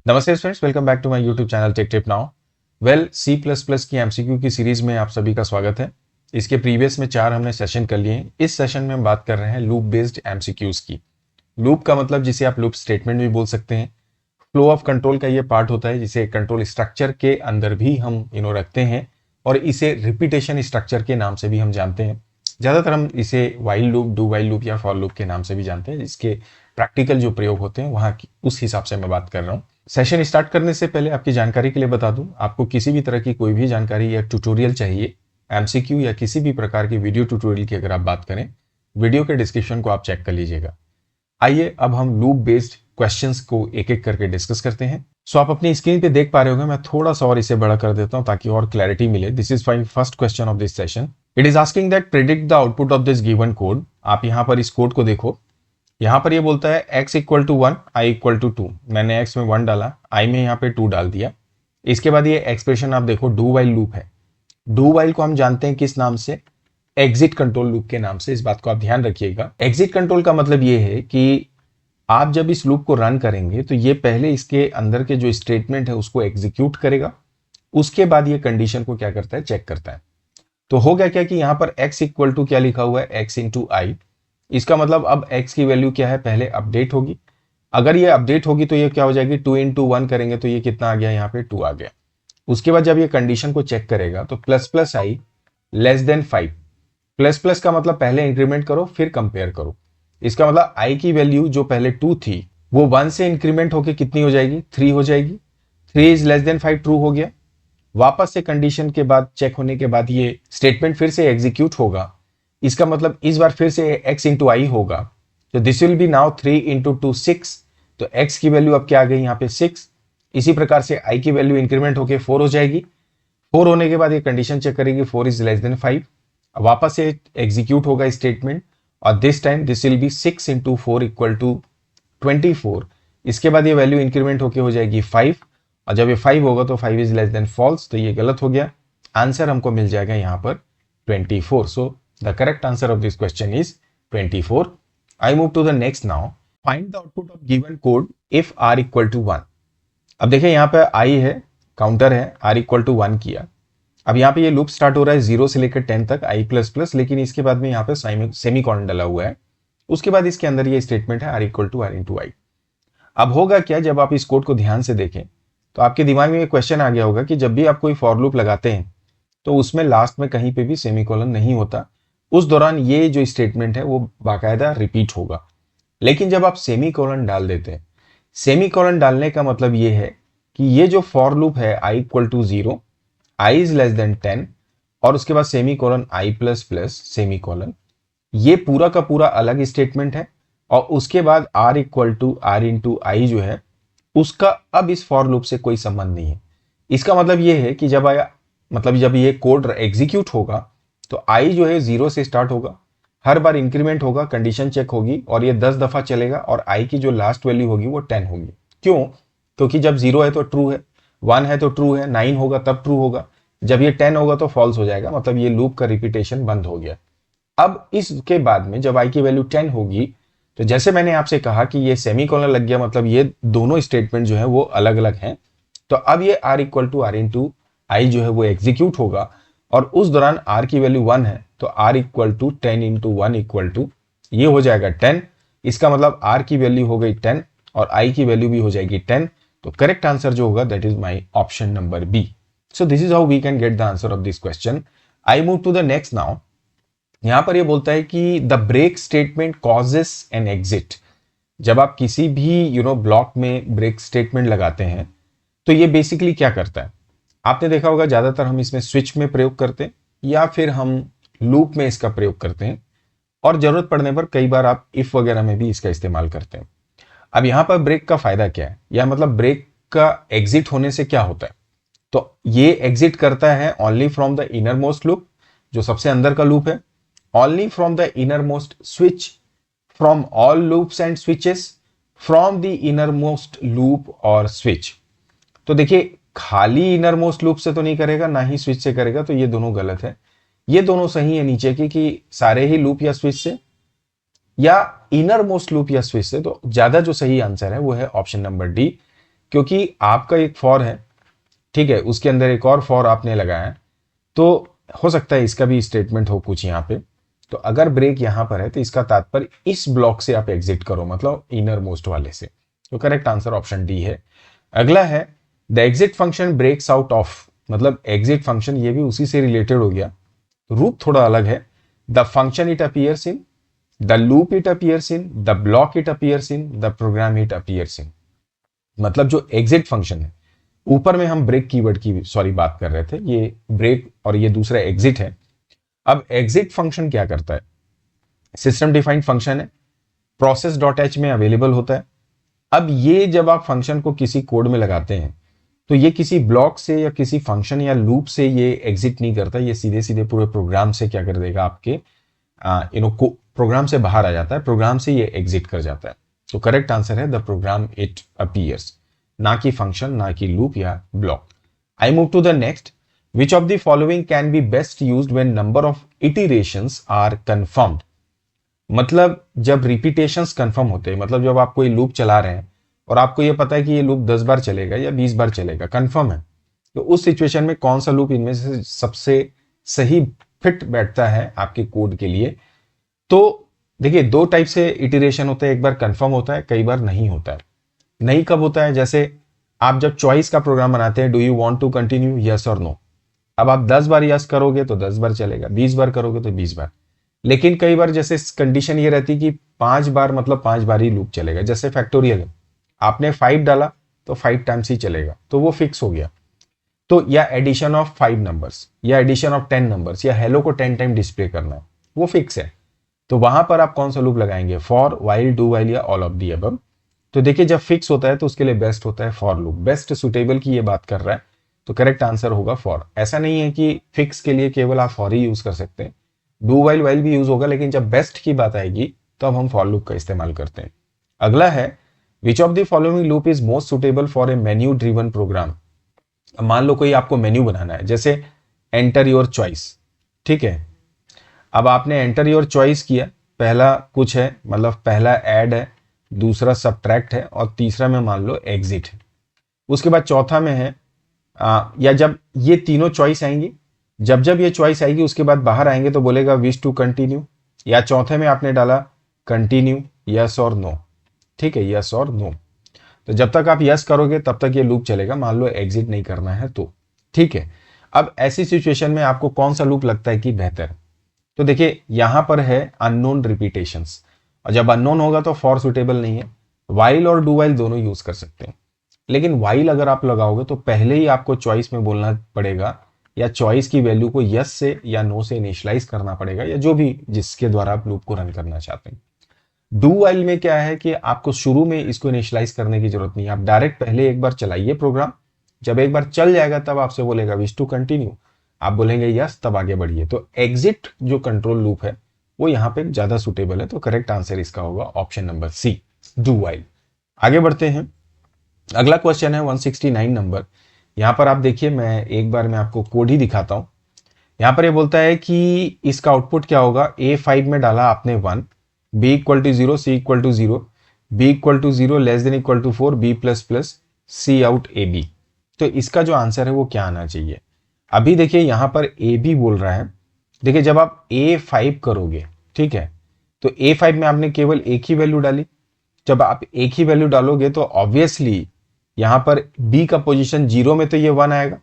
नमस्ते friends, welcome back to my YouTube channel Tech Tip Now. C plus plus की MCQ की series में आप सभी का स्वागत है। इसके प्रीवियस में 4 हमने सेशन कर लिए हैं। इस सेशन में हम बात कर रहे हैं लूप बेस्ड एमसीक्यूज की। लूप का मतलब जिसे आप लूप स्टेटमेंट भी बोल सकते हैं। फ्लो ऑफ कंट्रोल का ये पार्ट होता है जिसे कंट्रोल स्ट्रक्चर के अंदर भी हम रखते हैं और इसे रिपीटेशन स्ट्रक्चर के नाम से भी हम जानते हैं। ज़्यादातर हम इसे while loop, do while loop या फॉर लूप के नाम से भी जानते हैं, जिसके प्रैक्टिकल जो प्रयोग होते हैं वहाँ की उस हिसाब से मैं बात कर रहा हूँ। सेशन स्टार्ट करने से पहले आपकी जानकारी के लिए बता दूं, आपको किसी भी तरह की कोई भी जानकारी या ट्यूटोरियल चाहिए, एमसीक्यू या किसी भी प्रकार की वीडियो ट्यूटोरियल की अगर आप बात करें, वीडियो के डिस्क्रिप्शन को आप चेक कर लीजिएगा। आइए अब हम लूप बेस्ड क्वेश्चंस को एक एक करके डिस्कस करते हैं। सो आप अपनी स्क्रीन पे देख पा रहे होंगे, मैं थोड़ा सा और इसे बड़ा कर देता हूं ताकि और क्लैरिटी मिले। This is my first question of this session. It is asking that predict the output of this given code. आप यहाँ पर इस कोड को देखो, यहाँ पर ये बोलता है x equal to 1, i equal to 2। मैंने x में 1 डाला, i में यहाँ पे 2 डाल दिया। इसके बाद ये एक्सप्रेशन आप देखो, डू वाइल लूप है। डू वाइल को हम जानते हैं किस नाम से? एग्जिट कंट्रोल लूप के नाम से। इस बात को आप ध्यान रखिएगा। एग्जिट कंट्रोल का मतलब ये है कि आप जब इस लूप को रन करेंगे तो ये पहले इसके अंदर के जो स्टेटमेंट है उसको एग्जीक्यूट करेगा, उसके बाद ये कंडीशन को क्या करता है, चेक करता है। तो हो गया क्या कि यहाँ पर x इक्वल टू क्या लिखा हुआ है, x इंटू आई। इसका मतलब अब x की वैल्यू क्या है, पहले अपडेट होगी। अगर ये अपडेट होगी तो ये क्या हो जाएगी, 2 इंटू 1 करेंगे तो ये कितना आ गया, यहाँ पे 2 आ गया। उसके बाद जब ये कंडीशन को चेक करेगा तो प्लस प्लस आई लेस देन 5। प्लस प्लस का मतलब पहले इंक्रीमेंट करो फिर कंपेयर करो। इसका मतलब आई की वैल्यू जो पहले 2 थी वो 1 से इंक्रीमेंट होकर कितनी हो जाएगी, 3 हो जाएगी। 3 इज लेस देन 5 ट्रू हो गया। वापस से कंडीशन के बाद चेक होने के बाद ये स्टेटमेंट फिर से एग्जीक्यूट होगा। इसका मतलब इस बार फिर से x इंटू आई होगा, तो this will B now 3 into 2 6। तो x की वैल्यू अब क्या आ गई, यहाँ पे 6। इसी प्रकार से i की वैल्यू इंक्रीमेंट होकर 4 हो जाएगी। 4 होने के बाद ये कंडीशन चेक करेगी, 4 इज लेस देन 5। वापस से एग्जीक्यूट होगा स्टेटमेंट और this time this will be 6 into 4 equal to 24। इसके बाद ये वैल्यू इंक्रीमेंट होकर हो जाएगी 5 और जब ये 5 होगा तो 5 इज लेस देन फॉल्स, तो ये गलत हो गया। आंसर हमको मिल जाएगा यहाँ पर 24। So the correct answer of this question is 24। I move to the next now. Find the output of given code if r equal to 1। अब देखिए यहाँ पे i है, काउंटर है, r इक्वल टू 1 किया। अब यहाँ पे ये लूप स्टार्ट हो रहा है 0 से लेकर 10 तक i प्लस प्लस, लेकिन इसके बाद में यहाँ पे सेमी कॉलन डाला हुआ है। उसके बाद इसके अंदर ये स्टेटमेंट है r equal to r into I. अब होगा क्या, जब आप इस कोड को ध्यान से देखें तो आपके दिमाग में ये क्वेश्चन आ गया होगा कि जब भी आप कोई फॉर लूप लगाते हैं तो उसमें लास्ट में कहीं पे भी सेमीकोलन नहीं होता। उस दौरान ये जो स्टेटमेंट है वो बाकायदा रिपीट होगा। लेकिन जब आप सेमीकोलन डाल देते हैं, सेमीकोलन डालने का मतलब ये है कि ये जो फॉर लूप है i equal to 0, i is less than 10 और उसके बाद semicolon i plus plus semicolon, ये पूरा का पूरा अलग स्टेटमेंट है। और उसके बाद r equal to r into I जो है उसका अब इस फॉर लूप से कोई संबंध नहीं है। इसका मतलब ये है कि जब ये कोड एग्जीक्यूट होगा तो i जो है 0 से स्टार्ट होगा, हर बार इंक्रीमेंट होगा, कंडीशन चेक होगी और ये 10 दफा चलेगा और i की जो लास्ट वैल्यू होगी वो 10 होगी। क्यों? क्योंकि जब 0 है तो ट्रू है, 1 है तो ट्रू है, 9 होगा तब ट्रू होगा, जब ये 10 होगा तो फॉल्स हो जाएगा। मतलब ये लूप का रिपीटेशन बंद हो गया। अब इसके बाद में जब i की वैल्यू 10 होगी तो जैसे मैंने आपसे कहा कि ये सेमीकोलन लग गया, मतलब ये दोनों स्टेटमेंट जो है वो अलग अलग हैं। तो अब ये r equal to r into I जो है वो एग्जीक्यूट होगा और उस दौरान r की वैल्यू 1 है तो r equal to 10 into 1 equal to ये हो जाएगा 10। इसका मतलब r की वैल्यू हो गई 10 और i की वैल्यू भी हो जाएगी 10। तो करेक्ट आंसर जो होगा that is my option number B. So this is how we can get the answer of this question. I move to the next now. यहां पर ये बोलता है कि the break statement causes an exit. जब आप किसी भी ब्लॉक में ब्रेक स्टेटमेंट लगाते हैं तो ये बेसिकली क्या करता है, आपने देखा होगा ज्यादातर हम इसमें स्विच में प्रयोग करते हैं या फिर हम लूप में इसका प्रयोग करते हैं और जरूरत पड़ने पर कई बार आप इफ वगैरह में भी इसका इस्तेमाल करते हैं। अब यहां पर ब्रेक का फायदा क्या है, या मतलब ब्रेक का एग्जिट होने से क्या होता है, तो ये एग्जिट करता है only from the inner most loop, जो सबसे अंदर का लूप है, only from the innermost switch, from all loops and switches, from the innermost loop or switch। तो देखिए खाली इनरमोस्ट लूप से तो नहीं करेगा, ना ही स्विच से करेगा, तो ये दोनों गलत है। ये दोनों सही है नीचे की कि सारे ही लूप या स्विच से या इनरमोस्ट लूप या स्विच से। तो ज्यादा जो सही आंसर है वो है ऑप्शन नंबर डी, क्योंकि आपका एक फॉर है, ठीक है, उसके अंदर एक और फॉर आपने लगाया है, तो हो सकता है इसका भी स्टेटमेंट हो कुछ यहाँ पे। तो अगर ब्रेक यहाँ पर है तो इसका तात्पर्य इस ब्लॉक से आप एग्जिट करो, मतलब इनर मोस्ट वाले से। तो करेक्ट आंसर ऑप्शन डी है। अगला है the exit function breaks out of, मतलब एग्जिट फंक्शन ये भी उसी से रिलेटेड हो गया, रूप थोड़ा अलग है। The function it appears in, the loop it appears in, the block it appears in, the program it appears in. मतलब जो एग्जिट फंक्शन है, ऊपर में हम ब्रेक कीवर्ड की सॉरी बात कर रहे थे, ये ब्रेक और ये दूसरा एग्जिट है। अब एग्जिट फंक्शन क्या करता है, सिस्टम डिफाइंड फंक्शन है, प्रोसेस डॉट एच में अवेलेबल होता है। अब ये जब आप फंक्शन को किसी कोड में लगाते हैं तो ये किसी ब्लॉक से या किसी फंक्शन या लूप से ये एग्जिट नहीं करता, ये सीधे सीधे पूरे प्रोग्राम से क्या कर देगा, आपके प्रोग्राम से बाहर आ जाता है, प्रोग्राम से ये एग्जिट कर जाता है। तो करेक्ट आंसर है द प्रोग्राम इट अपीयर्स, ना कि फंक्शन, ना कि लूप या block. I move to the next. Which of the following can be best used when number of iterations are confirmed. मतलब जब रिपीटेशंस कंफर्म होते हैं, मतलब जब आप कोई लूप चला रहे हैं और आपको ये पता है कि ये लूप 10 बार चलेगा या 20 बार चलेगा, कंफर्म है, तो उस सिचुएशन में कौन सा लूप इनमें से सबसे सही फिट बैठता है आपके कोड के लिए। तो देखिए दो टाइप से इटरेशन होते हैं, एक बार कंफर्म होता है, कई बार नहीं होता है। नहीं कब होता है, जैसे आप जब चॉइस का प्रोग्राम बनाते हैं, do you want to continue, yes और नो। अब आप 10 बार यस करोगे तो 10 बार चलेगा, 20 बार करोगे तो 20 बार। लेकिन कई बार जैसे कंडीशन ये रहती कि 5 बार, मतलब 5 बार ही लूप चलेगा। जैसे फैक्टोरियल है, आपने 5 डाला तो 5 टाइम्स ही चलेगा, तो वो फिक्स हो गया। तो या एडिशन ऑफ 5 नंबर्स या एडिशन ऑफ 10 नंबर्स या हेलो को 10 टाइम डिस्प्ले करना है, वो फिक्स है। तो वहां पर आप कौन सा लूप लगाएंगे, फॉर, वाइल, डू वाइल या ऑल ऑफ दी अबव। तो देखिए जब फिक्स होता है तो उसके लिए बेस्ट होता है फॉर लूप, बेस्ट सुटेबल की ये बात कर रहा है, तो करेक्ट आंसर होगा फॉर। ऐसा नहीं है कि फिक्स के लिए केवल आप फॉर ही यूज कर सकते हैं, डू वाइल वाइल भी यूज होगा, लेकिन जब बेस्ट की बात आएगी तो अब हम फॉर लूप का इस्तेमाल करते हैं। अगला है which of the following loop is most suitable for a menu driven program. मान लो कोई आपको मेन्यू बनाना है, जैसे एंटर योर चॉइस, ठीक है। अब आपने एंटर योर चॉइस किया, पहला कुछ है, मतलब पहला ऐड है, दूसरा सब्ट्रैक्ट है और तीसरा में मान लो एग्जिट है। उसके बाद चौथा में है या जब ये तीनों चॉइस आएंगी, जब जब ये चॉइस आएगी उसके बाद बाहर आएंगे तो बोलेगा विश टू कंटिन्यू, या चौथे में आपने डाला कंटिन्यू, यस और नो, ठीक है, यस और नो। तो जब तक आप यस करोगे तब तक ये लूप चलेगा, मान लो एग्जिट नहीं करना है तो, ठीक है। अब ऐसी सिचुएशन में आपको कौन सा लूप लगता है कि बेहतर, तो देखिए यहां पर है अननोन रिपीटेशंस, और जब अननोन होगा तो फॉर सुटेबल नहीं है। वाइल और डू वाइल दोनों यूज कर सकते हैं, लेकिन वाइल अगर आप लगाओगे तो पहले ही आपको चॉइस में बोलना पड़ेगा, या चॉइस की वैल्यू को यस से या नो से इनिशियलाइज करना पड़ेगा, या जो भी जिसके द्वारा आप लूप को रन करना चाहते हैं। डू वाइल में क्या है कि आपको शुरू में इसको इनिशियलाइज करने की जरूरत नहीं है, आप डायरेक्ट पहले एक बार चलाइए प्रोग्राम, जब एक बार चल जाएगा तब आपसे बोलेगा विश टू कंटिन्यू, आप बोलेंगे यस, तब आगे बढ़िए। तो एग्जिट जो कंट्रोल लूप है वो यहाँ पे ज्यादा सुटेबल है, तो करेक्ट आंसर इसका होगा option number C, do while. आगे बढ़ते हैं, अगला क्वेश्चन है 169 नंबर। यहां पर आप देखिए, मैं एक बार मैं आपको कोड ही दिखाता हूं। यहां पर ये बोलता है कि इसका आउटपुट क्या होगा, A5 में डाला आपने 1, B equal to 0, C equal to 0, B equal to 0, less than equal to 4, B plus plus, C out AB। तो इसका जो आंसर है वो क्या आना चाहिए। अभी देखिए यहां पर AB बोल रहा है, देखिए जब आप A5 करोगे, ठीक है, तो A5 में आपने केवल एक ही वैल्यू डाली। जब आप एक ही वैल्यू डालोगे तो ऑब्वियसली यहां पर B का पोजीशन 0 में तो ये 1 आएगा,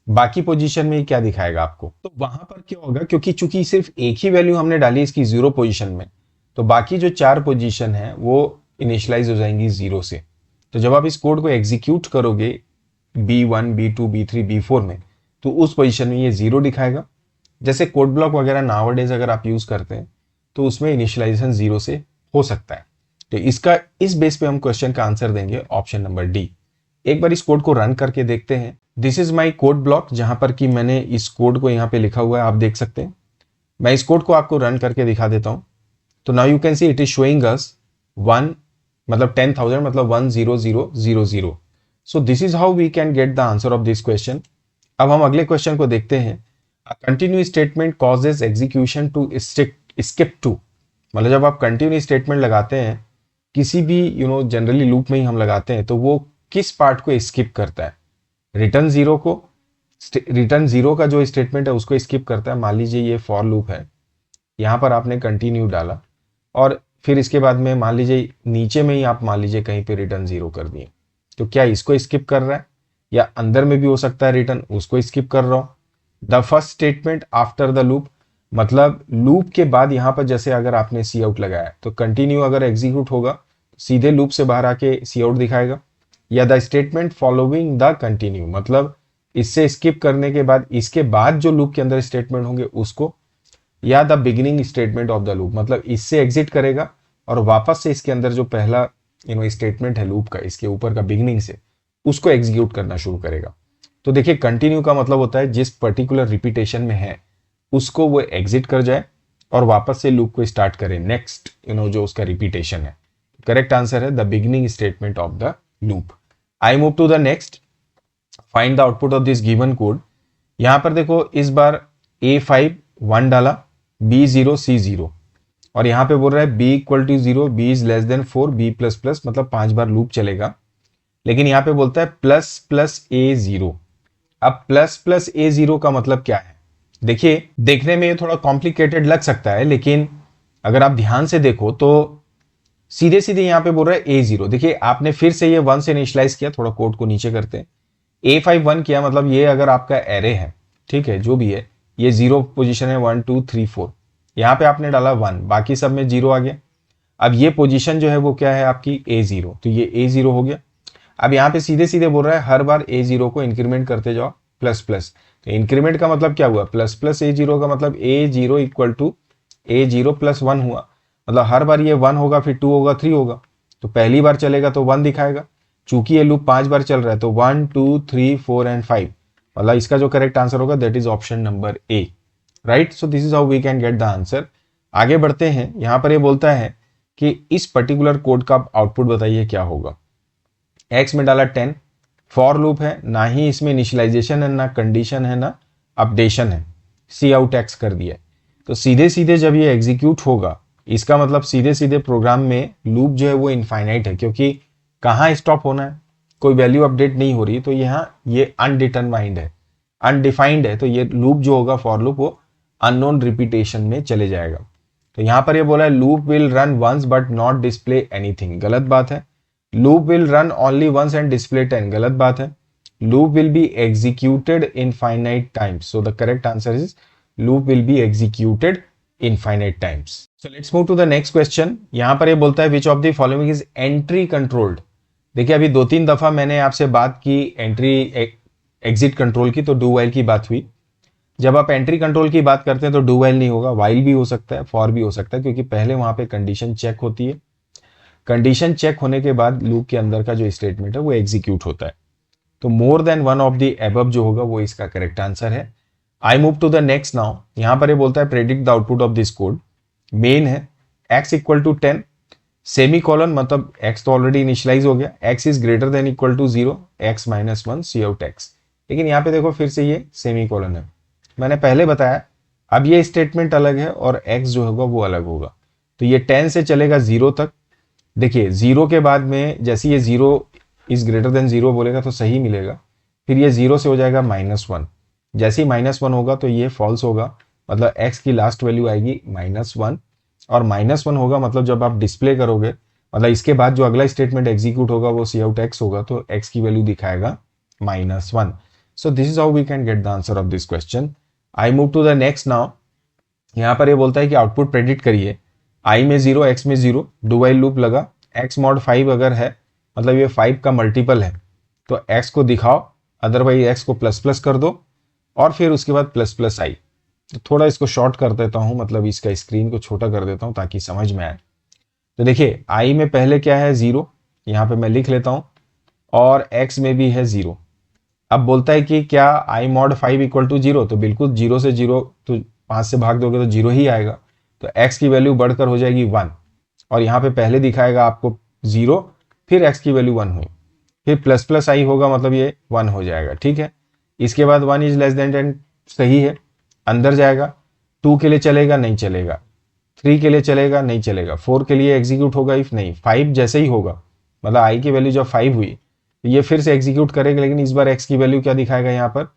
बाकी पोजीशन में क्या दिखाएगा आपको, तो वहां पर क्या होगा, क्योंकि चूंकि सिर्फ एक ही वैल्यू हमने डाली इसकी 0 पोजीशन में, तो बाकी जो 4 पोजीशन है वो इनिशियलाइज हो जाएंगी 0 से। तो जब आप इस कोड को एग्जीक्यूट करोगे B1, B2, B3, B4 में, तो उस पोजीशन में ये 0 दिखाएगा। जैसे कोड ब्लॉक वगैरह नाउअडेज अगर आप यूज करते हैं तो उसमें इनिशियलाइजेशन 0 से हो सकता है। तो इसका इस बेस पे हम क्वेश्चन का आंसर देंगे ऑप्शन नंबर डी। एक बार इस कोड को रन करके देखते हैं। This is my code block, जहां पर कि मैंने इस कोड को यहाँ पे लिखा हुआ है, आप देख सकते हैं। मैं इस कोड को आपको रन करके दिखा देता हूं। तो now you can see it is showing us 1, मतलब 10,000, मतलब 10000। So this is how we can get the answer of this question. अब हम अगले क्वेश्चन को देखते हैं। Continue statement causes execution to skip to, मतलब जब आप कंटिन्यू स्टेटमेंट लगाते हैं किसी भी जनरली लूप में ही हम लगाते हैं, तो वो किस पार्ट को स्किप करता है? रिटर्न जीरो का जो स्टेटमेंट है उसको स्किप करता है। मान लीजिए ये फॉर लूप है, यहाँ पर आपने कंटिन्यू डाला और फिर इसके बाद में मान लीजिए नीचे में ही आप मान लीजिए कहीं पे रिटर्न जीरो कर दिए, तो क्या इसको स्किप कर रहा है? या अंदर में भी हो सकता है रिटर्न, उसको स्किप कर रहा हूं। The first statement after the loop, मतलब लूप के बाद यहाँ पर जैसे अगर आपने सी आउट लगाया तो कंटिन्यू अगर एग्जीक्यूट होगा सीधे लूप से बाहर आके सी आउट दिखाएगा। या the statement following the continue, मतलब इससे स्किप करने के बाद इसके बाद जो लूप के अंदर स्टेटमेंट होंगे उसको। या the beginning statement of the loop, मतलब इससे एग्जिट करेगा और वापस से इसके अंदर जो पहला स्टेटमेंट है लूप का, इसके ऊपर का बिगिनिंग से, उसको एग्जीक्यूट करना शुरू करेगा। तो देखिए कंटिन्यू का मतलब होता है जिस पर्टिकुलर रिपीटेशन में है उसको वो एग्जिट कर जाए और वापस से लूप को स्टार्ट करे नेक्स्ट जो उसका रिपीटेशन है। करेक्ट आंसर है the beginning statement of the loop. I move to the next, find the output of this given code. यहां पर देखो इस बार A5 1 डाला, B0 C0 और यहां पे बोल रहा है B equal to 0, B is less than 4, B plus plus, मतलब 5 बार लूप चलेगा। लेकिन यहां पे बोलता है प्लस प्लस A0। अब प्लस प्लस A0 का मतलब क्या है? देखिए देखने में ये थोड़ा कॉम्प्लिकेटेड लग सकता है, लेकिन अगर आप ध्यान से देखो तो सीधे सीधे यहां पे बोल रहा है A0। देखिए आपने फिर से ये 1 से इनिशियलाइज किया, थोड़ा कोड को नीचे करते हैं। A5 1 किया, मतलब ये अगर आपका एरे है, ठीक है, जो भी है, ये 0 पोजीशन है 1 2 3 4, यहाँ पे आपने डाला 1, बाकी सब में 0 आ गया। अब ये पोजीशन जो है वो क्या है आपकी A0, तो ये A0 हो गया। अब यहाँ पे सीधे सीधे बोल रहा है हर बार A0 को इंक्रीमेंट करते जाओ प्लस प्लस। तो इंक्रीमेंट का मतलब क्या हुआ? प्लस प्लस A0 का मतलब A0 equal to A0 plus 1 हुआ, मतलब हर बार ये 1 होगा, फिर 2 होगा, 3 होगा। तो पहली बार चलेगा तो 1 दिखाएगा। चूंकि ये लूप 5 बार चल रहा है तो 1 2 3 4 एंड 5, मतलब इसका जो करेक्ट आंसर होगा that is option number A. Right, so this is how we can get the answer. आगे बढ़ते हैं, यहां पर ये बोलता है कि इस पर्टिकुलर कोड का आउटपुट बताइए क्या होगा। एक्स में डाला 10, फॉर लूप है, ना ही इसमें इनिशियलाइजेशन है, ना कंडीशन है, ना अपडेशन है, सी आउट एक्स कर दिया। तो सीधे सीधे जब ये एग्जीक्यूट होगा, इसका मतलब सीधे सीधे प्रोग्राम में लूप जो है वो इनफाइनाइट है, क्योंकि कहाँ स्टॉप होना है, कोई वैल्यू अपडेट नहीं हो रही, तो यहाँ ये अनडिटरमाइंड है, अनडिफाइंड है, तो ये लूप जो होगा फॉर लूप वो अननोन रिपीटेशन में चले जाएगा। तो यहाँ पर ये बोला है loop will run once but not display anything, गलत बात है। Loop will run only once and display 10, गलत बात है। Loop will be executed infinite times, so the correct answer is loop will be executed infinite times. So let's move to the next question. यहां पर ये बोलता है which of the following is entry controlled. देखिए अभी 2-3 दफा मैंने आपसे बात की एंट्री एग्जिट कंट्रोल की, तो डू वाइल की बात हुई। जब आप एंट्री कंट्रोल की बात करते हैं तो डू वाइल नहीं होगा, वाइल भी हो सकता है, फॉर भी हो सकता है, क्योंकि पहले वहां पे कंडीशन चेक होती है। कंडीशन चेक होने के बाद लूप के अंदर का जो स्टेटमेंट है वो एग्जीक्यूट होता है। तो more than one of the above जो होगा वो इसका करेक्ट आंसर है। I move to the next now. यहां पर ये बोलता है predict the output of this code. Main है x equal to 10, semicolon, मतलब x तो ऑलरेडी इनिशियलाइज हो गया, x is greater than equal to 0, x minus 1 C out x। लेकिन यहाँ पे देखो फिर से ये सेमी कॉलन है, मैंने पहले बताया। अब ये स्टेटमेंट अलग है और x जो होगा वो अलग होगा। तो ये 10 से चलेगा 0 तक। देखिए 0 के बाद में जैसे ये 0 इज ग्रेटर देन 0 बोलेगा तो सही मिलेगा, फिर ये 0 से हो जाएगा -1। जैसे ही -1 होगा तो ये फॉल्स होगा, मतलब x की लास्ट वैल्यू आएगी -1, और -1 होगा मतलब जब आप डिस्प्ले करोगे, मतलब इसके बाद जो अगला स्टेटमेंट एग्जीक्यूट होगा वो सी आउट x होगा, तो x की वैल्यू दिखाएगा -1। So this is how we can get the answer of this question. I move to the next now. यहाँ पर ये बोलता है कि आउटपुट प्रेडिक्ट करिए, i में 0 x में 0, डू वाइल लूप लगा, x मॉड 5 अगर है मतलब ये 5 का मल्टीपल है तो x को दिखाओ, अदरवाइज x को प्लस प्लस कर दो और फिर उसके बाद प्लस प्लस आई। तो थोड़ा इसको शॉर्ट कर देता हूं, मतलब इसका स्क्रीन को छोटा कर देता हूं ताकि समझ में आए। तो देखिए i में पहले क्या है 0, यहाँ पे मैं लिख लेता हूं, और x में भी है 0। अब बोलता है कि क्या i मॉड 5 इक्वल टू 0, तो बिल्कुल 0 से 0 तो 5 से भाग दोगे तो 0 ही आएगा, तो x की वैल्यू बढ़कर हो जाएगी 1, और यहाँ पे पहले दिखाएगा आपको 0, फिर x की वैल्यू 1 हुई, फिर प्लस प्लस आई होगा मतलब ये 1 हो जाएगा, ठीक है। इसके बाद 1 इज लेस देन 10 सही है, अंदर जाएगा, 2 के लिए चलेगा नहीं चलेगा, 3 के लिए चलेगा नहीं चलेगा, 4 के लिए एग्जीक्यूट होगा इफ नहीं, 5 जैसे ही होगा, मतलब i की वैल्यू जब 5 हुई ये फिर से एग्जीक्यूट करेगा, लेकिन इस बार x की वैल्यू क्या दिखाएगा यहाँ पर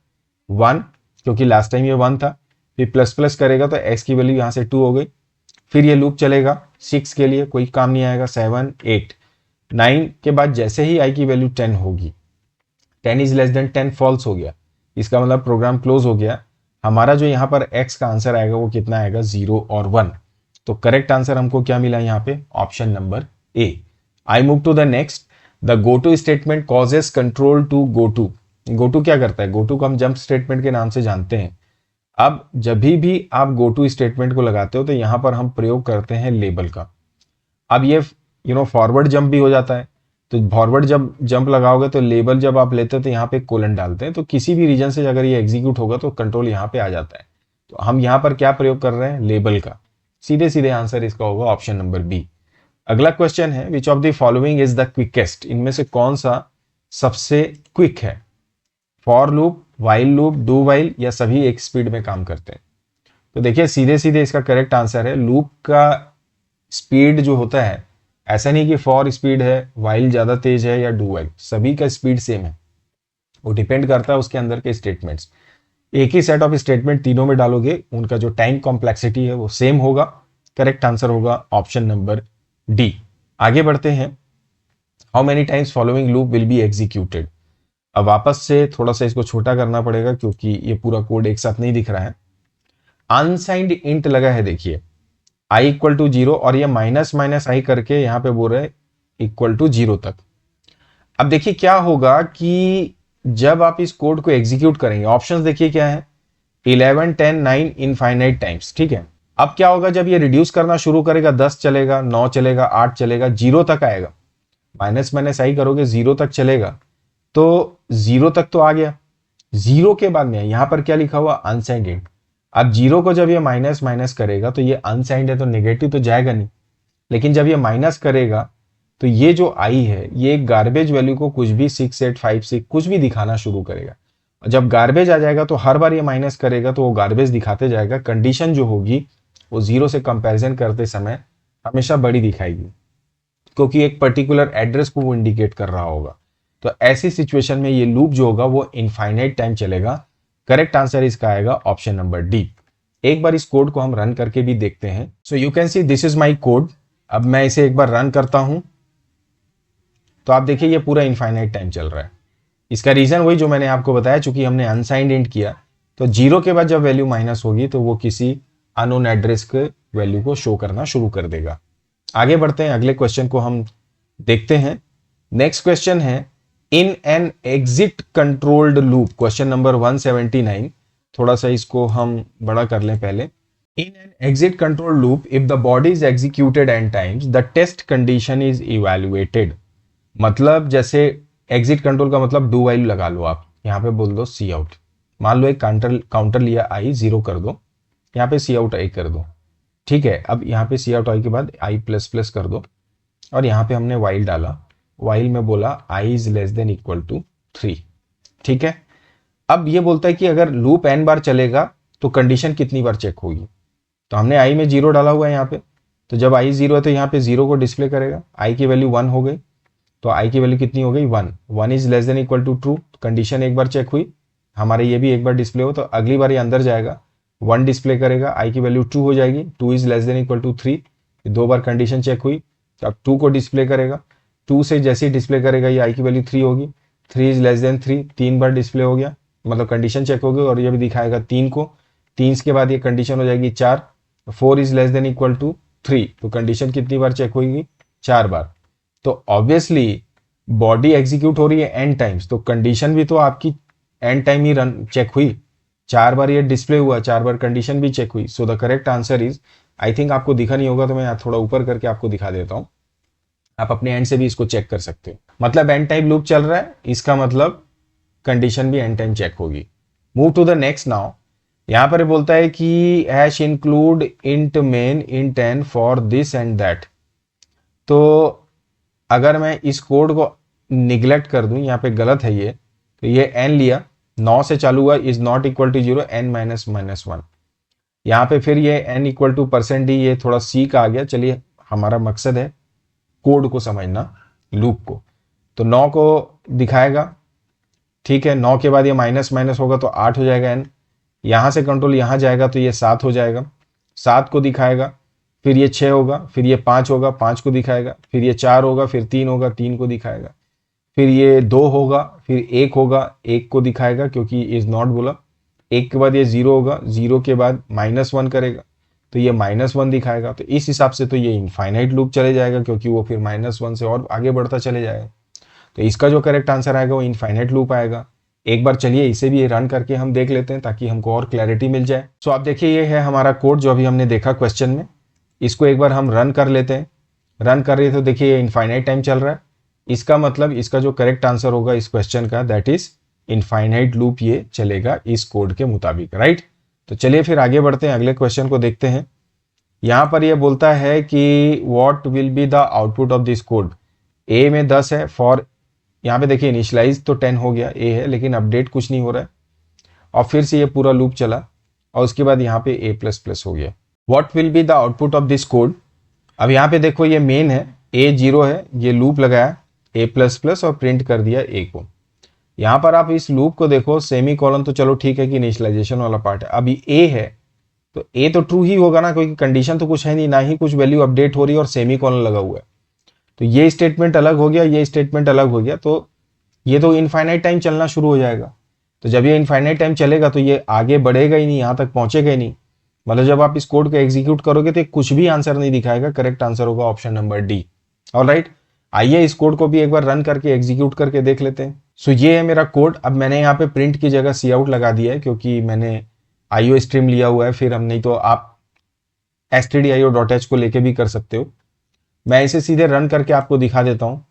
1, क्योंकि लास्ट टाइम ये 1 था। फिर प्लस प्लस करेगा तो x की वैल्यू यहाँ से 2 हो गई। फिर ये लूप चलेगा 6 के लिए, कोई काम नहीं आएगा, 7 8 9 के बाद जैसे ही i की वैल्यू 10 होगी, 10 इज लेस देन 10 फॉल्स हो गया, इसका मतलब प्रोग्राम क्लोज हो गया। हमारा जो यहाँ पर x का आंसर आएगा वो कितना आएगा 0 और 1। तो करेक्ट आंसर हमको क्या मिला यहाँ पे, option number A. I move to the next. The go to statement causes control to go to. Go to क्या करता है, गो टू को हम जंप स्टेटमेंट के नाम से जानते हैं। अब जब भी आप गो टू स्टेटमेंट को लगाते हो तो यहां पर हम प्रयोग करते हैं लेबल का। अब ये फॉरवर्ड जंप भी हो जाता है, तो फॉरवर्ड जब जंप लगाओगे तो लेबल जब आप लेते हो तो यहाँ पे कोलन डालते हैं, तो किसी भी रीजन से अगर ये एग्जीक्यूट होगा तो कंट्रोल यहाँ पे आ जाता है। तो हम यहाँ पर क्या प्रयोग कर रहे हैं, लेबल का। सीधे सीधे आंसर इसका होगा ऑप्शन नंबर बी। अगला क्वेश्चन है, which of the following is the quickest. इनमें से कौन सा सबसे क्विक है, for loop, while loop, do while, या सभी एक स्पीड में काम करते हैं। तो देखिए सीधे सीधे इसका करेक्ट आंसर है लूप का स्पीड जो होता है, ऐसा नहीं कि फॉर स्पीड है, वाइल ज्यादा तेज है या डू वाइल, सभी का स्पीड सेम है। वो डिपेंड करता है उसके अंदर के स्टेटमेंट्स। एक ही सेट ऑफ स्टेटमेंट तीनों में डालोगे, उनका जो टाइम कॉम्प्लेक्सिटी है वो सेम होगा। करेक्ट आंसर होगा ऑप्शन नंबर डी। आगे बढ़ते हैं। How many times following loop will be executed. अब वापस से थोड़ा सा इसको छोटा करना पड़ेगा क्योंकि ये पूरा कोड एक साथ नहीं दिख रहा है। अनसाइंड इंट लगा है, देखिए i इक्वल टू 0, और ये माइनस माइनस आई करके यहाँ पे बोल रहे हैं इक्वल टू 0 तक। अब देखिए क्या होगा कि जब आप इस कोड को एग्जीक्यूट करेंगे, ऑप्शंस देखिए क्या है, 11 10 9 इनफाइनाइट टाइम्स, ठीक है। अब क्या होगा, जब ये रिड्यूस करना शुरू करेगा, 10 चलेगा, 9 चलेगा, 8 चलेगा, 0 तक आएगा। माइनस माइनस आई करोगे 0 तक चलेगा, तो 0 तक तो आ गया। 0 के बाद में यहां पर क्या लिखा हुआ, अनसाइंड इंट। अब 0 को जब ये माइनस माइनस करेगा तो ये अनसाइंड है तो नेगेटिव तो जाएगा नहीं, लेकिन जब ये माइनस करेगा तो ये जो आई है ये एक गार्बेज वैल्यू को कुछ भी 6 8 5 6 कुछ भी दिखाना शुरू करेगा। और जब गार्बेज आ जाएगा तो हर बार ये माइनस करेगा तो वो गार्बेज दिखाते जाएगा। कंडीशन जो होगी वो 0 से कंपैरिजन करते समय हमेशा बड़ी दिखाएगी, क्योंकि एक पर्टिकुलर एड्रेस को वो इंडिकेट कर रहा होगा। तो ऐसी सिचुएशन में ये लूप जो होगा वो इनफाइनाइट टाइम चलेगा। करेक्ट आंसर इसका आएगा ऑप्शन नंबर डी। एक बार इस कोड को हम रन करके भी देखते हैं। So you can see this is my code. अब मैं इसे एक बार रन करता हूं तो आप देखिए ये पूरा इनफाइनाइट टाइम चल रहा है। इसका रीजन वही जो मैंने आपको बताया, चूंकि हमने अनसाइंड इंट किया तो 0 के बाद जब वैल्यू माइनस होगी तो वो किसी अननोन एड्रेस के वैल्यू को शो करना शुरू कर देगा। आगे बढ़ते हैं, अगले क्वेश्चन को हम देखते हैं। नेक्स्ट क्वेश्चन है, in an exit controlled loop, question number 179। थोड़ा सा इसको हम बड़ा कर लें पहले। In an exit control loop if the body is executed n times the test condition is evaluated. मतलब जैसे एग्जिट कंट्रोल का मतलब डू वाइल लगा लो, आप यहाँ पे बोल दो सी आउट। मान लो एक काउंटर लिया, आई 0 कर दो, यहाँ पे सी आउट आई कर दो, ठीक है। अब यहाँ पे सी आउट आई के बाद आई प्लस प्लस कर दो, और यहाँ पे हमने वाइल डाला, वाइल में बोला I is less than equal to 3, ठीक है। अब ये बोलता है कि अगर लूप n बार चलेगा तो कंडीशन कितनी बार चेक होगी। तो हमने आई में 0 डाला हुआ है यहाँ पे, तो जब आई 0 है तो यहाँ पे 0 को डिस्प्ले करेगा। आई की वैल्यू 1 हो गई, तो आई की वैल्यू कितनी हो गई 1। 1 is less than equal to true, condition एक बार चेक हुई, हमारे ये भी एक बार डिस्प्ले हो, तो अगली बार ये अंदर जाएगा, 1 डिस्प्ले करेगा, आई की वैल्यू 2 हो जाएगी। 2 is less than equal to 3, 2 बार कंडीशन चेक हुई, तो अब 2 को डिस्प्ले करेगा। 2 से जैसे ही डिस्प्ले करेगा ये आई की वैल्यू 3 होगी। 3 is less then 3, 3 bar display हो गया, मतलब कंडीशन चेक होगी, और ये भी दिखाएगा 3 को। 3 के बाद ये कंडीशन हो जाएगी 4। 4 is less than equal to 3, तो कंडीशन कितनी बार चेक होगी, 4 बार। तो ऑब्वियसली बॉडी एग्जीक्यूट हो रही है n टाइम्स, तो कंडीशन भी तो आपकी n टाइम ही रन चेक हुई। 4 बार ये डिस्प्ले हुआ, 4 बार कंडीशन भी चेक हुई। सो the correct answer is, I think आपको दिखा नहीं होगा तो मैं यहाँ थोड़ा ऊपर करके आपको दिखा देता हूँ, आप अपने एंड से भी इसको चेक कर सकते हो। मतलब n टाइम लूप चल रहा है, इसका मतलब कंडीशन भी n टाइम चेक होगी। Move to the next now. यहां पर बोलता है कि hash include int main int n for this and that. तो अगर मैं इस कोड को निगलेक्ट कर दूं, यहाँ पे गलत है ये, तो ये n लिया, 9 से चालू हुआ, is not equal to 0, n minus minus 1। यहाँ पे फिर ये n इक्वल टू %d, ये थोड़ा c का आ गया। चलिए, हमारा मकसद है कोड को समझना, लूप को। तो 9 को दिखाएगा, ठीक है। 9 के बाद ये माइनस माइनस होगा तो 8 हो जाएगा n, यहाँ से कंट्रोल यहाँ जाएगा तो ये 7 हो जाएगा, 7 को दिखाएगा, फिर ये 6 होगा, फिर ये 5 होगा, 5 को दिखाएगा, फिर ये 4 होगा, फिर 3 होगा, 3 को दिखाएगा, फिर ये 2 होगा, फिर 1 होगा, 1 को दिखाएगा क्योंकि इज नॉट बोला, 1 के बाद ये 0 होगा, 0 के बाद -1 करेगा तो ये -1 दिखाएगा। तो इस हिसाब से तो ये इनफाइनाइट लूप चले जाएगा क्योंकि वो फिर -1 से और आगे बढ़ता चले जाएगा। तो इसका जो करेक्ट आंसर आएगा वो इनफाइनाइट लूप आएगा। एक बार चलिए इसे भी रन करके हम देख लेते हैं ताकि हमको और क्लैरिटी मिल जाए। सो आप देखिए ये है हमारा कोड जो अभी हमने देखा क्वेश्चन में, इसको एक बार हम रन कर लेते हैं। रन कर रहे तो देखिए ये इनफाइनाइट टाइम चल रहा है, इसका मतलब इसका जो करेक्ट आंसर होगा इस क्वेश्चन का दैट इज इनफाइनाइट लूप ये चलेगा इस कोड के मुताबिक, राइट। तो चलिए फिर आगे बढ़ते हैं, अगले क्वेश्चन को देखते हैं। यहाँ पर ये बोलता है कि what will be the output of this code. A में 10 है, फॉर यहाँ पे देखिए इनिशियलाइज तो 10 हो गया, ए है, लेकिन अपडेट कुछ नहीं हो रहा है। और फिर से ये पूरा लूप चला और उसके बाद यहाँ पे a++ हो गया। What will be the output of this code. अब यहाँ पे देखो ये मेन है, a 0 है, ये लूप लगाया a++ और प्रिंट कर दिया a को। यहाँ पर आप इस लूप को देखो, सेमी कॉलन तो चलो ठीक है कि इनिशियलाइजेशन वाला पार्ट है, अभी a है तो a तो ट्रू ही होगा ना, क्योंकि कंडीशन तो कुछ है नहीं, ना ही कुछ वैल्यू अपडेट हो रही है और सेमी कॉलन लगा हुआ है। तो ये स्टेटमेंट अलग हो गया, ये स्टेटमेंट अलग हो गया, तो ये तो इनफाइनाइट टाइम चलना शुरू हो जाएगा। तो जब ये इनफाइनाइट टाइम चलेगा तो ये आगे बढ़ेगा ही नहीं, यहाँ तक पहुंचेगा ही नहीं। मतलब जब आप इस कोड को एग्जीक्यूट करोगे तो कुछ भी आंसर नहीं दिखाएगा, करेक्ट आंसर होगा ऑप्शन नंबर डी। ऑलराइट, आइए इस कोड को भी एक बार रन करके एग्जीक्यूट करके देख लेते हैं। सो ये है मेरा कोड। अब मैंने यहाँ पे प्रिंट की जगह सी आउट लगा दिया है क्योंकि मैंने IO स्ट्रीम लिया हुआ है, फिर हम नहीं तो आप stdio.h को लेके भी कर सकते हो। मैं इसे सीधे रन करके आपको दिखा देता हूँ।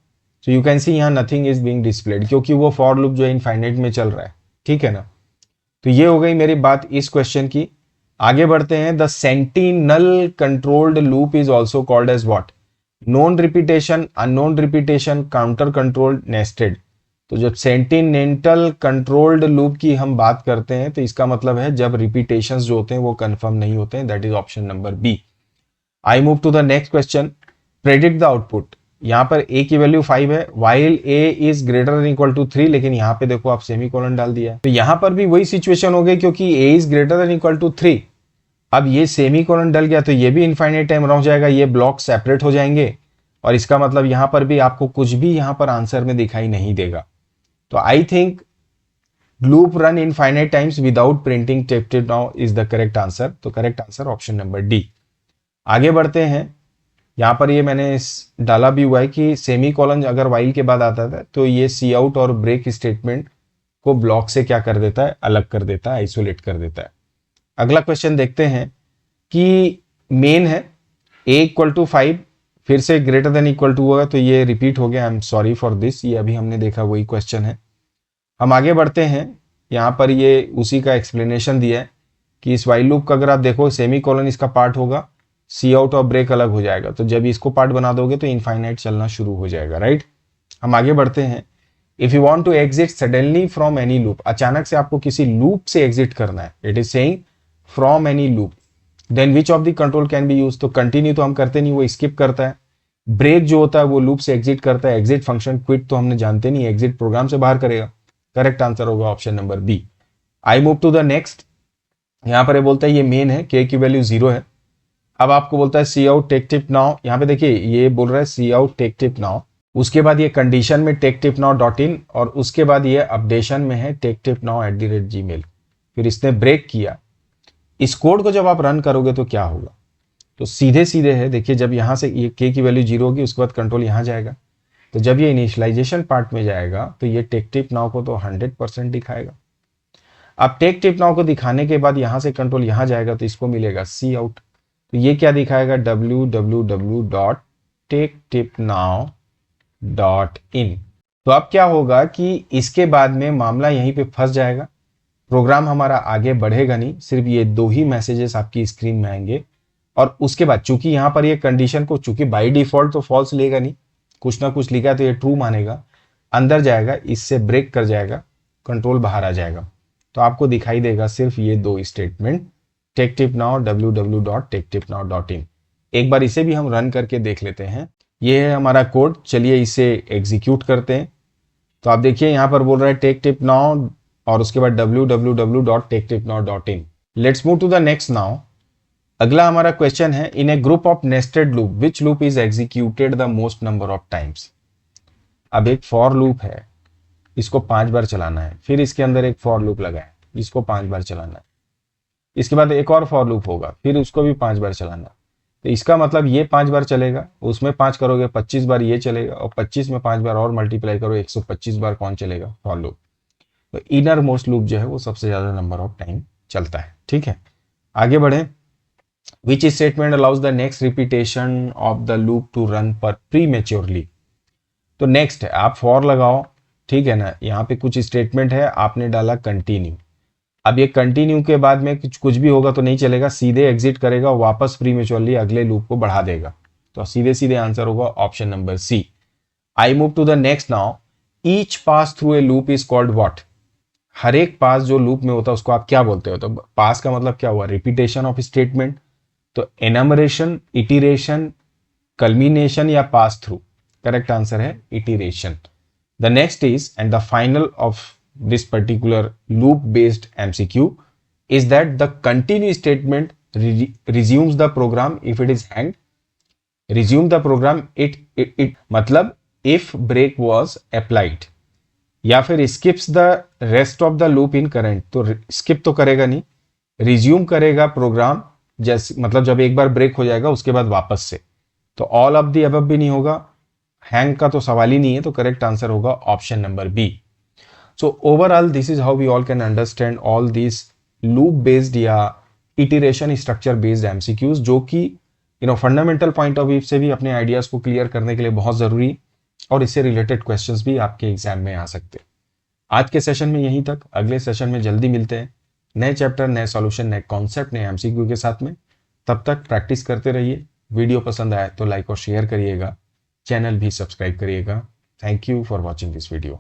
सो यू कैन सी यहाँ नथिंग इज बीइंग डिस्प्लेड, क्योंकि वो फॉर लूप जो है इनफाइनाइट में चल रहा है, ठीक है ना। तो ये हो गई मेरी बात इस क्वेश्चन की। आगे बढ़ते हैं। The sentinel controlled loop is also called as what. Non repetition, unknown repetition, counter controlled, nested. तो जब सेंटिनेंटल कंट्रोल्ड लूप की हम बात करते हैं तो इसका मतलब है जब रिपीटेशंस जो होते हैं वो कंफर्म नहीं होते हैं, that is option number B. I move to the next question. Predict the output. यहाँ पर a की वैल्यू 5 है, while a is greater than equal to 3, लेकिन यहाँ पे देखो आप सेमीकोलन डाल दिया है। तो यहाँ पर भी वही सिचुएशन हो गई क्योंकि a is greater than equal to 3। अब ये सेमीकोलन डल गया तो ये भी इनफाइनाइट टाइम रह जाएगा, ये ब्लॉक सेपरेट हो जाएंगे और इसका मतलब यहाँ पर भी आपको कुछ भी यहाँ पर आंसर में दिखाई नहीं देगा। तो I think loop run infinite times without printing tempted now is the correct answer. तो correct answer option number D. आगे बढ़ते हैं। यहाँ पर ये मैंने डाला भी हुआ है कि सेमी कॉलन अगर वाइल के बाद आता था तो ये सी आउट और ब्रेक स्टेटमेंट को ब्लॉक से क्या कर देता है, अलग कर देता है, आइसोलेट कर देता है। अगला क्वेश्चन देखते हैं कि मेन है a इक्वल टू 5, फिर से ग्रेटर देन इक्वल टू होगा तो ये रिपीट हो गया, I am sorry for this, ये अभी हमने देखा वही क्वेश्चन है। हम आगे बढ़ते हैं। यहाँ पर ये उसी का एक्सप्लेनेशन दिया है कि इस वाइल लूप का अगर आप देखो सेमी कॉलन इसका पार्ट होगा, सी आउट और ब्रेक अलग हो जाएगा, तो जब इसको पार्ट बना दोगे तो इनफाइनाइट चलना शुरू हो जाएगा, राइट। हम आगे बढ़ते हैं। If you want to exit suddenly from any loop, अचानक से आपको किसी लूप से एग्जिट करना है, it is saying from any loop, then which of the control can be use. तो कंटिन्यू तो हम करते नहीं, वो स्किप करता है। ब्रेक जो होता है वो लूप से एग्जिट करता है, एग्जिट फंक्शन, क्विट तो हमने जानते नहीं, एग्जिट प्रोग्राम से बाहर करेगा। करेक्ट आंसर होगा option number B. I move to the next. यहाँ पर ये बोलता है ये मेन है, k की वैल्यू 0 है। अब आपको बोलता है सी आउट टेक टिप नाउ। यहाँ पे देखिए ये बोल रहा है सी आउट टेक टिप नाउ, उसके बाद ये कंडीशन में take Tip now dot in, और उसके बाद ये अपडेशन में है टेक टिप नाउ @gmail। फिर इसने ब्रेक किया। इस कोड को जब आप रन करोगे तो क्या होगा, तो सीधे सीधे है। देखिए जब यहाँ से ये k की वैल्यू 0 होगी उसके बाद कंट्रोल यहाँ जाएगा, तो जब ये इनिशियलाइजेशन पार्ट में जाएगा तो ये टेक टिप नाउ को तो 100% दिखाएगा। अब टेक टिप नाउ को दिखाने के बाद यहाँ से कंट्रोल यहाँ जाएगा तो इसको मिलेगा सी आउट, तो ये क्या दिखाएगा www.techtipnow.in। तो अब क्या होगा कि इसके बाद में मामला यहीं पे फंस जाएगा, प्रोग्राम हमारा आगे बढ़ेगा नहीं, सिर्फ ये 2 ही मैसेजेस आपकी स्क्रीन में आएंगे। और उसके बाद चूंकि यहाँ पर ये कंडीशन को, चूंकि बाय डिफॉल्ट तो फॉल्स लेगा नहीं, कुछ ना कुछ लिखा है तो ये ट्रू मानेगा, अंदर जाएगा, इससे ब्रेक कर जाएगा, कंट्रोल बाहर आ जाएगा, तो आपको दिखाई देगा सिर्फ ये 2 स्टेटमेंट, techtipnow www.techtipnow.in। एक बार इसे भी हम रन करके देख लेते हैं। ये है हमारा कोड, चलिए इसे एग्जीक्यूट करते हैं। तो आप देखिए यहाँ पर बोल रहा है टेक टिप नाउ और उसके बाद www.techtipnow.in। Let's move to the next now. अगला हमारा क्वेश्चन है, in a group of nested loop which loop is executed the most number of times. अब एक फॉर लूप है, इसको 5 बार चलाना है, फिर इसके अंदर एक फॉर लूप लगा है, इसको 5 बार चलाना है, इसके बाद एक और फॉर लूप होगा, फिर उसको भी 5 बार चलाना है। तो इसका मतलब ये 5 बार चलेगा, उसमें 5 करोगे 25 बार ये चलेगा, और 25 में 5 बार और मल्टीप्लाई करो 125 बार कौन चलेगा, फॉर लूप। तो इनर मोस्ट लूप जो है वो सबसे ज्यादा नंबर ऑफ टाइम चलता है। ठीक है, आगे बढ़े। Which statement allows the next repetition of the loop to run pre prematurely. तो नेक्स्ट है, आप फॉर लगाओ, ठीक है ना, यहाँ पे कुछ स्टेटमेंट है, आपने डाला कंटिन्यू। अब ये कंटिन्यू के बाद में कुछ भी होगा तो नहीं चलेगा, सीधे एग्जिट करेगा, वापस प्रीमेच्योरली अगले लूप को बढ़ा देगा। तो सीधे सीधे आंसर होगा option number C. I move to the next now. Each pass through a loop is called what. हर एक पास जो लूप में होता है उसको आप क्या बोलते हो? तो पास का मतलब क्या हुआ? Repetition of statement. तो एनमरेशन, इटीरेशन, कल्मिनेशन या पास थ्रू। करेक्ट आंसर है iteration. The next is and the final of this particular loop based MCQ is that the continue statement resumes the program if it is hanged. Resume the program it मतलब if break was applied, या फिर skips the rest of the loop in current। तो skip तो करेगा नहीं, resume करेगा programme, जैसे मतलब जब एक बार ब्रेक हो जाएगा उसके बाद वापस से। तो ऑल ऑफ दी अबव भी नहीं होगा, हैंग का तो सवाल ही नहीं है, तो करेक्ट आंसर होगा option number B. So overall, this is how we all can understand all these loop based या iteration structure based MCQs, जो कि फंडामेंटल पॉइंट ऑफ व्यू से भी अपने आइडियाज को क्लियर करने के लिए बहुत जरूरी, और इससे रिलेटेड क्वेश्चंस भी आपके एग्जाम में आ सकते हैं। आज के सेशन में यहीं तक, अगले सेशन में जल्दी मिलते हैं नए चैप्टर, नए सॉल्यूशन, नए कॉन्सेप्ट, नए MCQ के साथ में। तब तक प्रैक्टिस करते रहिए। वीडियो पसंद आए तो लाइक और शेयर करिएगा, चैनल भी सब्सक्राइब करिएगा। Thank you for watching this video.